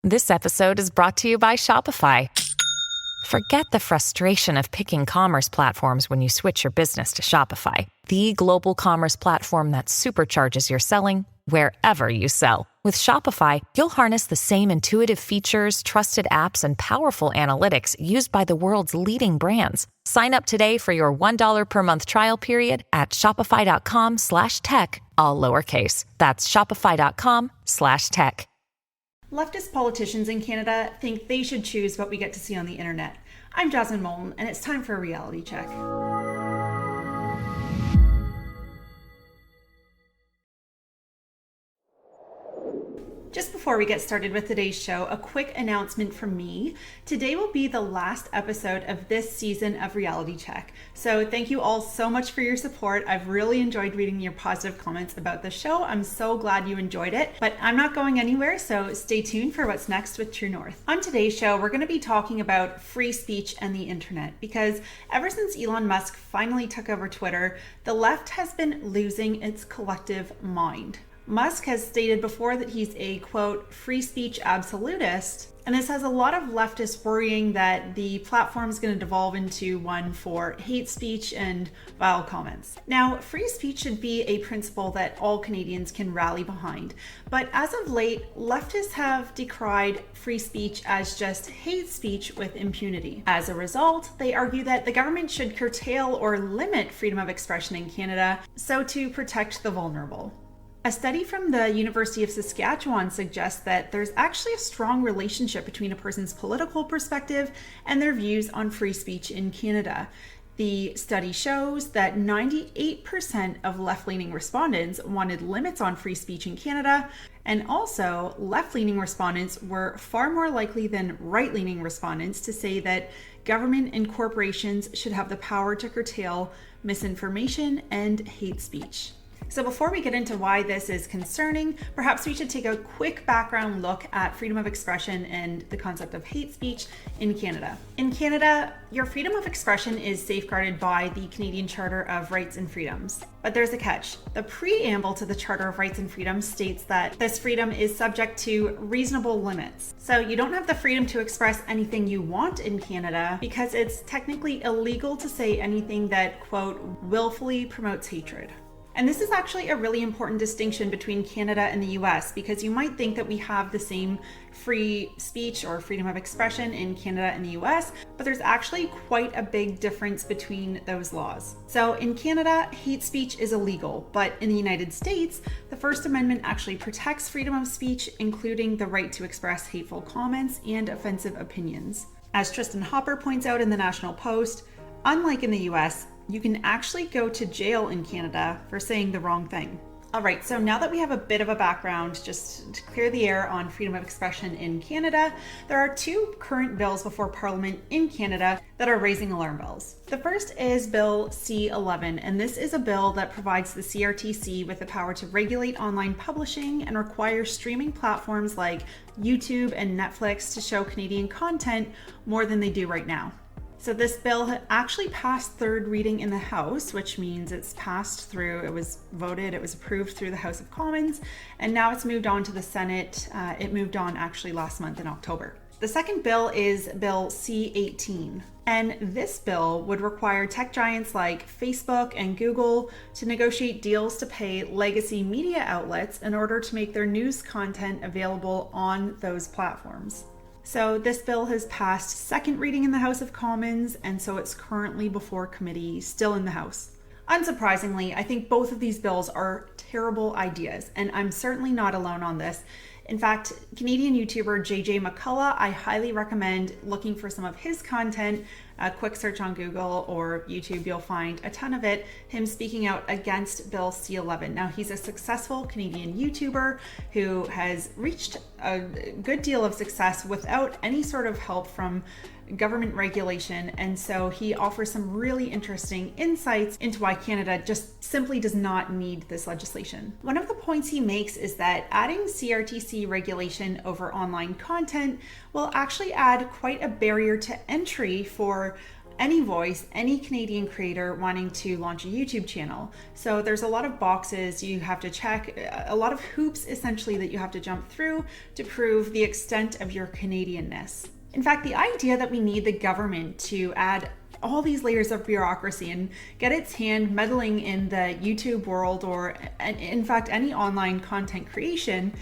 This episode is brought to you by Shopify. Forget the frustration of picking commerce platforms when you switch your business to Shopify, the global commerce platform that supercharges your selling wherever you sell. With Shopify, you'll harness the same intuitive features, trusted apps, and powerful analytics used by the world's leading brands. Sign up today for your $1 per month trial period at shopify.com/tech, all lowercase. That's shopify.com/tech. Leftist politicians in Canada think they should choose what we get to see on the internet. I'm Jasmine Moulton, and it's time for a reality check. Just before we get started with today's show, a quick announcement from me. Today will be the last episode of this season of Reality Check. So thank you all so much for your support. I've really enjoyed reading your positive comments about the show. I'm so glad you enjoyed it, but I'm not going anywhere, so stay tuned for what's next with True North. On today's show, we're going to be talking about free speech and the internet, because ever since Elon Musk finally took over Twitter, the left has been losing its collective mind. Musk has stated before that he's a, quote, free speech absolutist, and this has a lot of leftists worrying that the platform is going to devolve into one for hate speech and vile comments. Now, free speech should be a principle that all Canadians can rally behind, but as of late, leftists have decried free speech as just hate speech with impunity. As a result, they argue that the government should curtail or limit freedom of expression in Canada so to protect the vulnerable. A study from the University of Saskatchewan suggests that there's actually a strong relationship between a person's political perspective and their views on free speech in Canada. The study shows that 98% of left-leaning respondents wanted limits on free speech in Canada, and also left-leaning respondents were far more likely than right-leaning respondents to say that government and corporations should have the power to curtail misinformation and hate speech. So before we get into why this is concerning, perhaps we should take a quick background look at freedom of expression and the concept of hate speech in Canada. In Canada, your freedom of expression is safeguarded by the Canadian Charter of Rights and Freedoms. But there's a catch. The preamble to the Charter of Rights and Freedoms states that this freedom is subject to reasonable limits. So you don't have the freedom to express anything you want in Canada because it's technically illegal to say anything that, quote, willfully promotes hatred. And this is actually a really important distinction between Canada and the US, because you might think that we have the same free speech or freedom of expression in Canada and the US, but there's actually quite a big difference between those laws. So in Canada, hate speech is illegal, but in the United States, the First Amendment actually protects freedom of speech, including the right to express hateful comments and offensive opinions. As Tristan Hopper points out in the National Post, unlike in the US, you can actually go to jail in Canada for saying the wrong thing. All right, so now that we have a bit of a background, just to clear the air on freedom of expression in Canada, there are two current bills before Parliament in Canada that are raising alarm bells. The first is Bill C-11, and this is a bill that provides the CRTC with the power to regulate online publishing and require streaming platforms like YouTube and Netflix to show Canadian content more than they do right now. So this bill had actually passed third reading in the House, which means it's passed through, it was voted, it was approved through the House of Commons, and now it's moved on to the Senate. It moved on actually last month in October. The second bill is Bill C-18, and this bill would require tech giants like Facebook and Google to negotiate deals to pay legacy media outlets in order to make their news content available on those platforms. So this bill has passed second reading in the House of Commons, and so it's currently before committee, still in the House. Unsurprisingly, I think both of these bills are terrible ideas, and I'm certainly not alone on this. In fact, Canadian YouTuber JJ McCullough, I highly recommend looking for some of his content. A quick search on Google or YouTube, you'll find a ton of it, him speaking out against Bill C-11. Now, he's a successful Canadian YouTuber who has reached a good deal of success without any sort of help from government regulation, and so he offers some really interesting insights into why Canada just simply does not need this legislation. One of the points he makes is that adding CRTC regulation over online content will actually add quite a barrier to entry for any voice, any Canadian creator wanting to launch a YouTube channel. So there's a lot of boxes you have to check, a lot of hoops essentially that you have to jump through to prove the extent of your Canadianness. In fact, the idea that we need the government to add all these layers of bureaucracy and get its hand meddling in the YouTube world, or in fact any online content creation,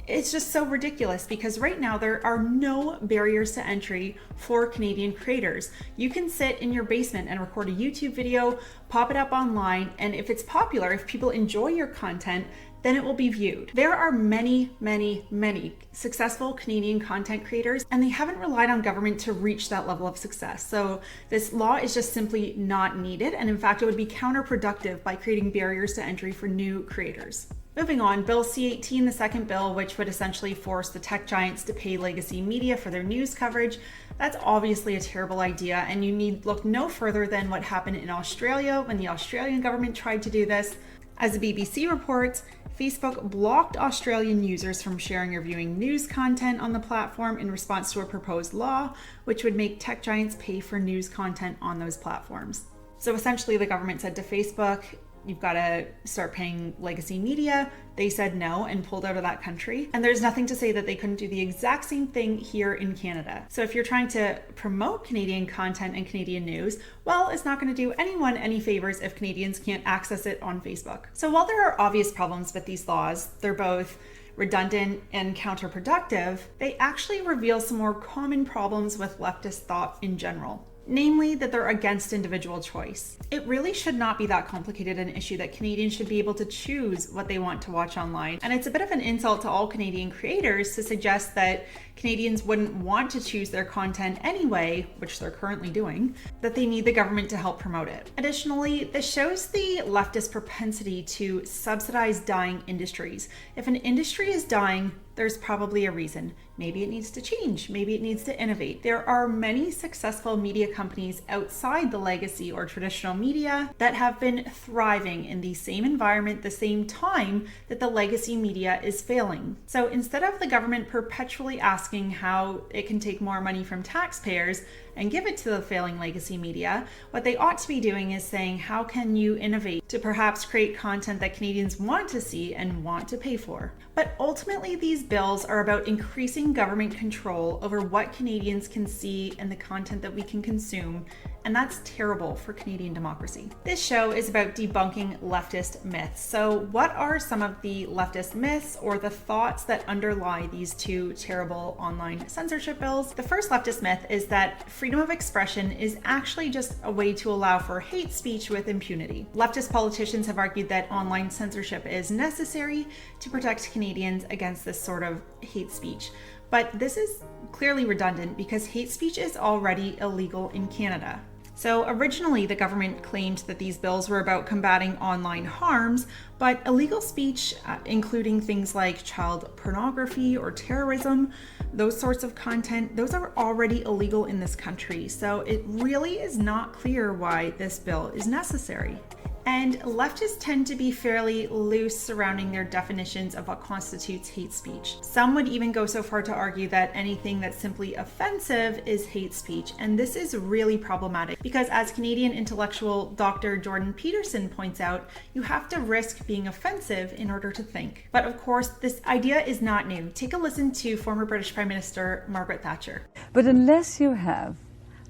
it's just so ridiculous, because right now there are no barriers to entry for Canadian creators. You can sit in your basement and record a YouTube video, pop it up online, and if it's popular, if people enjoy your content, then it will be viewed. There are many, many, many successful Canadian content creators, and they haven't relied on government to reach that level of success. So this law is just simply not needed, and in fact, it would be counterproductive by creating barriers to entry for new creators. Moving on, Bill C-18, the second bill, which would essentially force the tech giants to pay legacy media for their news coverage. That's obviously a terrible idea, and you need look no further than what happened in Australia when the Australian government tried to do this. As the BBC reports, Facebook blocked Australian users from sharing or viewing news content on the platform in response to a proposed law, which would make tech giants pay for news content on those platforms. So essentially, the government said to Facebook, you've got to start paying legacy media. They said no and pulled out of that country. And there's nothing to say that they couldn't do the exact same thing here in Canada. So if you're trying to promote Canadian content and Canadian news, well, it's not going to do anyone any favors if Canadians can't access it on Facebook. So while there are obvious problems with these laws, they're both redundant and counterproductive, they actually reveal some more common problems with leftist thought in general. Namely, that they're against individual choice. It really should not be that complicated an issue that Canadians should be able to choose what they want to watch online. And it's a bit of an insult to all Canadian creators to suggest that Canadians wouldn't want to choose their content anyway, which they're currently doing, that they need the government to help promote it. Additionally, this shows the leftist propensity to subsidize dying industries. If an industry is dying, there's probably a reason. Maybe it needs to change. Maybe it needs to innovate. There are many successful media companies outside the legacy or traditional media that have been thriving in the same environment, the same time that the legacy media is failing. So instead of the government perpetually asking how it can take more money from taxpayers and give it to the failing legacy media, what they ought to be doing is saying, how can you innovate to perhaps create content that Canadians want to see and want to pay for? But ultimately, these bills are about increasing government control over what Canadians can see and the content that we can consume, and that's terrible for Canadian democracy. This show is about debunking leftist myths. So what are some of the leftist myths or the thoughts that underlie these two terrible online censorship bills? The first leftist myth is that freedom of expression is actually just a way to allow for hate speech with impunity. Leftist politicians have argued that online censorship is necessary to protect Canadians against this sort of hate speech. But this is clearly redundant because hate speech is already illegal in Canada. So originally, the government claimed that these bills were about combating online harms, but illegal speech, including things like child pornography or terrorism, those sorts of content, those are already illegal in this country. So it really is not clear why this bill is necessary. And leftists tend to be fairly loose surrounding their definitions of what constitutes hate speech. Some would even go so far to argue that anything that's simply offensive is hate speech. And this is really problematic because, as Canadian intellectual Dr. Jordan Peterson points out, you have to risk being offensive in order to think. But of course, this idea is not new. Take a listen to former British Prime Minister Margaret Thatcher. But unless you have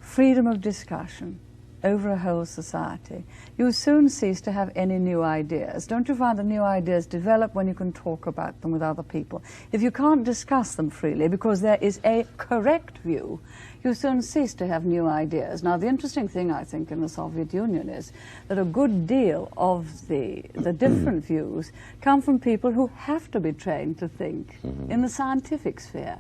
freedom of discussion over a whole society, you soon cease to have any new ideas. Don't you find that new ideas develop when you can talk about them with other people? If you can't discuss them freely because there is a correct view, you soon cease to have new ideas. Now, the interesting thing, I think, in the Soviet Union is that a good deal of the different views come from people who have to be trained to think in the scientific sphere,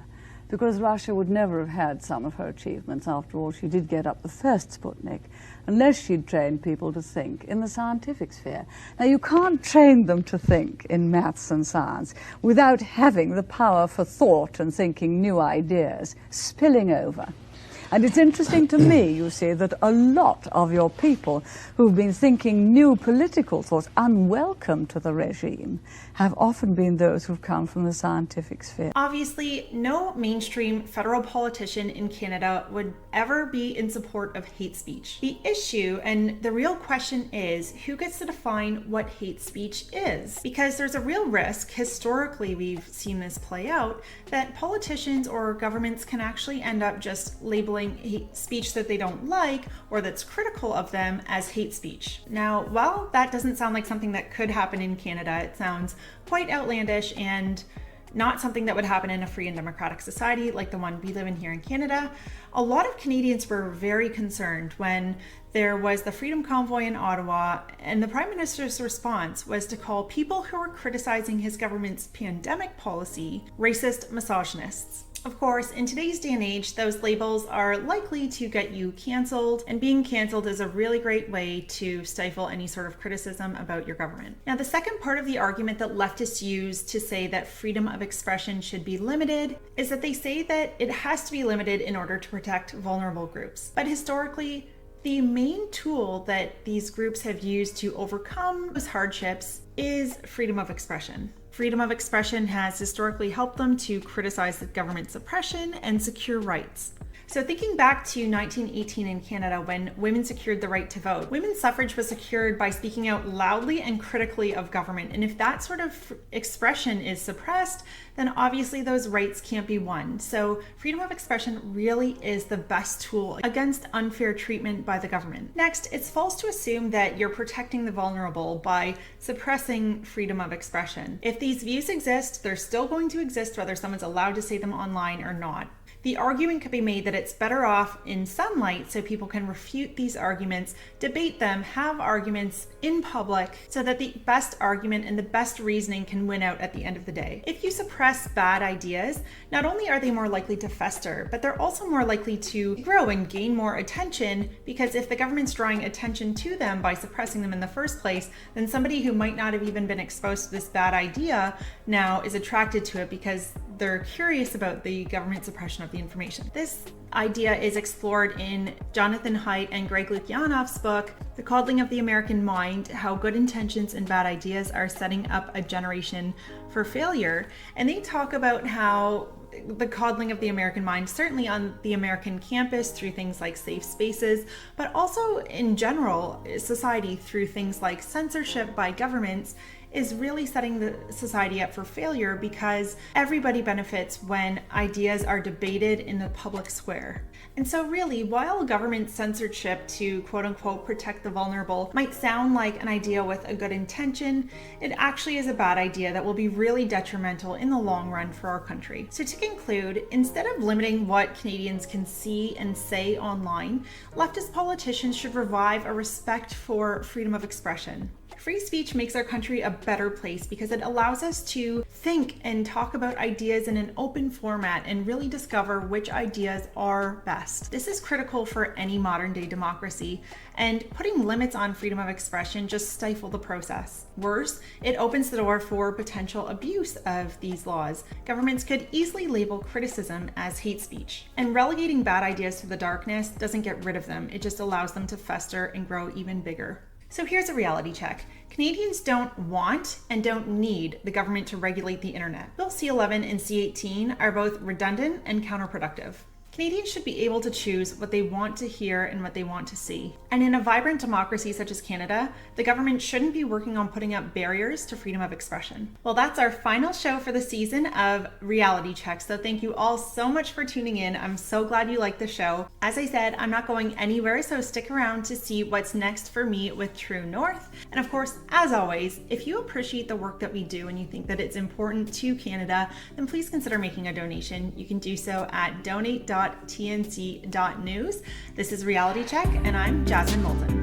because Russia would never have had some of her achievements. After all, she did get up the first Sputnik, unless she'd trained people to think in the scientific sphere. Now, you can't train them to think in maths and science without having the power for thought and thinking new ideas spilling over. And it's interesting to me, you see, that a lot of your people who've been thinking new political thoughts unwelcome to the regime have often been those who've come from the scientific sphere. Obviously, no mainstream federal politician in Canada would ever be in support of hate speech. The issue and the real question is, who gets to define what hate speech is? Because there's a real risk, historically we've seen this play out, that politicians or governments can actually end up just labeling hate speech that they don't like or that's critical of them as hate speech. Now, while that doesn't sound like something that could happen in Canada, it sounds quite outlandish and not something that would happen in a free and democratic society like the one we live in here in Canada. A lot of Canadians were very concerned when there was the Freedom Convoy in Ottawa, and the Prime Minister's response was to call people who were criticizing his government's pandemic policy racist misogynists. Of course, in today's day and age, those labels are likely to get you canceled, and being canceled is a really great way to stifle any sort of criticism about your government. Now, the second part of the argument that leftists use to say that freedom of expression should be limited is that they say that it has to be limited in order to protect vulnerable groups. But historically, the main tool that these groups have used to overcome those hardships is freedom of expression. Freedom of expression has historically helped them to criticize the government's oppression and secure rights. So thinking back to 1918 in Canada, when women secured the right to vote, women's suffrage was secured by speaking out loudly and critically of government. And if that sort of expression is suppressed, then obviously those rights can't be won. So freedom of expression really is the best tool against unfair treatment by the government. Next, it's false to assume that you're protecting the vulnerable by suppressing freedom of expression. If these views exist, they're still going to exist whether someone's allowed to say them online or not. The argument could be made that it's better off in sunlight so people can refute these arguments, debate them, have arguments in public so that the best argument and the best reasoning can win out at the end of the day. If you suppress bad ideas, not only are they more likely to fester, but they're also more likely to grow and gain more attention, because if the government's drawing attention to them by suppressing them in the first place, then somebody who might not have even been exposed to this bad idea now is attracted to it because they're curious about the government suppression of the information. This idea is explored in Jonathan Haidt and Greg Lukianoff's book, The Coddling of the American Mind: How Good Intentions and Bad Ideas Are Setting Up a Generation for Failure. And they talk about how the coddling of the American mind, certainly on the American campus through things like safe spaces, but also in general society through things like censorship by governments, is really setting the society up for failure, because everybody benefits when ideas are debated in the public square. And so really, while government censorship to quote unquote protect the vulnerable might sound like an idea with a good intention, it actually is a bad idea that will be really detrimental in the long run for our country. So to conclude, instead of limiting what Canadians can see and say online, leftist politicians should revive a respect for freedom of expression. Free speech makes our country a better place because it allows us to think and talk about ideas in an open format and really discover which ideas are best. This is critical for any modern day democracy, and putting limits on freedom of expression just stifle the process. Worse, it opens the door for potential abuse of these laws. Governments could easily label criticism as hate speech, and relegating bad ideas to the darkness doesn't get rid of them, it just allows them to fester and grow even bigger. So here's a reality check. Canadians don't want and don't need the government to regulate the internet. Bill C-11 and C-18 are both redundant and counterproductive. Canadians should be able to choose what they want to hear and what they want to see. And in a vibrant democracy such as Canada, the government shouldn't be working on putting up barriers to freedom of expression. Well, that's our final show for the season of Reality Check. So thank you all so much for tuning in. I'm so glad you liked the show. As I said, I'm not going anywhere, so stick around to see what's next for me with True North. And of course, as always, if you appreciate the work that we do and you think that it's important to Canada, then please consider making a donation. You can do so at donate.tnc.news. This is Reality Check, and I'm Jasmine Moulton.